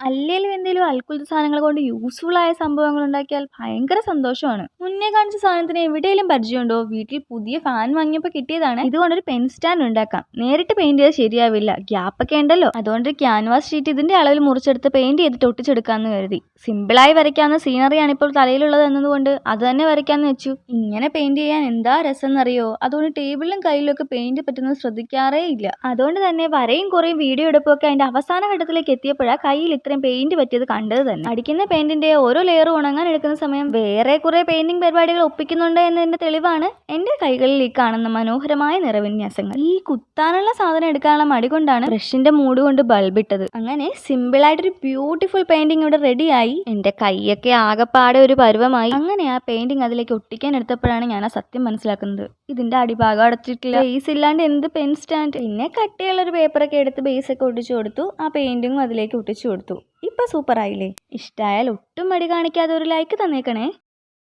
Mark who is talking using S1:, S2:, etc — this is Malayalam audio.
S1: അല്ലേലും എന്തേലും അൽക്കുലത്തെ സാധനങ്ങൾ കൊണ്ട് യൂസ്ഫുൾ ആയ സംഭവങ്ങൾ ഉണ്ടാക്കിയാൽ ഭയങ്കര സന്തോഷമാണ്. മുന്നേ കാണിച്ച സാധനത്തിന് എവിടെയെങ്കിലും പരിചയമുണ്ടോ? വീട്ടിൽ പുതിയ ഫാൻ വാങ്ങിയപ്പോൾ കിട്ടിയതാണ്. ഇതുകൊണ്ടൊരു പെൻ സ്റ്റാൻഡ് ഉണ്ടാക്കാം. നേരിട്ട് പെയിന്റ് ചെയ്താൽ ശരിയാവില്ല, ഗ്യാപ്പൊക്കെ ഉണ്ടല്ലോ. അതുകൊണ്ട് ക്യാൻവാസ് ഷീറ്റ് ഇതിന്റെ അളവിൽ മുറിച്ചെടുത്ത് പെയിന്റ് ചെയ്തിട്ട് ഒട്ടിച്ചെടുക്കാന്ന് കരുതി. സിമ്പിളായി വരയ്ക്കാവുന്ന സീനറിയാണ് ഇപ്പോൾ തലയിലുള്ളത് എന്നതുകൊണ്ട് അത് തന്നെ വരയ്ക്കാന്ന് വെച്ചു. ഇങ്ങനെ പെയിന്റ് ചെയ്യാൻ എന്താ രസം എന്നറിയോ? അതുകൊണ്ട് ടേബിളിലും കയ്യിലും ഒക്കെ പെയിന്റ് പറ്റുന്നത് ശ്രദ്ധിക്കാറേ ഇല്ല. അതുകൊണ്ട് തന്നെ വരയും കുറേയും വീഡിയോ എടുപ്പൊക്കെ അതിന്റെ അവസാന ഘട്ടത്തിലേക്ക് എത്തിയപ്പോഴാണ് കയ്യിൽ ഇത്രയും പെയിന്റ് പറ്റിയത് കണ്ടത് തന്നെ. അടിക്കുന്ന പെയിന്റിന്റെ ഓരോ ലെയറും ഉണങ്ങാൻ എടുക്കുന്ന സമയം വേറെ കുറെ പെയിന്റിംഗ് പരിപാടികൾ ഒപ്പിക്കുന്നുണ്ട് എന്നതിന്റെ തെളിവാണ് എന്റെ കൈകളിൽ ഈ കാണുന്ന മനോഹരമായ നിറവിന്യാസങ്ങൾ. ഈ കുത്താനുള്ള സാധനം എടുക്കാനുള്ള മടി കൊണ്ടാണ് ബ്രഷിന്റെ മൂട് കൊണ്ട് ബൾബിട്ടത്. അങ്ങനെ സിമ്പിൾ ആയിട്ടൊരു ബ്യൂട്ടിഫുൾ പെയിന്റിംഗ് ഇവിടെ റെഡിയായി. എന്റെ കൈയൊക്കെ ആകെപ്പാടെ ഒരു പരുവമായി. അങ്ങനെ ആ പെയിന്റിംഗ് അതിലേക്ക് ഒട്ടിക്കാൻ എടുത്തപ്പോഴാണ് ഞാൻ ആ സത്യം മനസ്സിലാക്കുന്നത്. ഇതിന്റെ അടിഭാഗം അടച്ചിട്ടില്ല. ബേസ് ഇല്ലാണ്ട് എന്ത് പെൻ സ്റ്റാൻഡ്? പിന്നെ കട്ടിയുള്ള ഒരു പേപ്പറൊക്കെ എടുത്ത് ബേസ് ഒക്കെ ഒട്ടിച്ചു കൊടുത്തു. ആ പെയിന്റിങ്ങും അതിലേക്ക് ഒട്ടിച്ചു കൊടുത്തു. ഇപ്പൊ സൂപ്പർ ആയില്ലേ? ഇഷ്ടായാൽ ഒട്ടും മടി കാണിക്കാതെ ഒരു ലൈക്ക് തന്നേക്കണേ.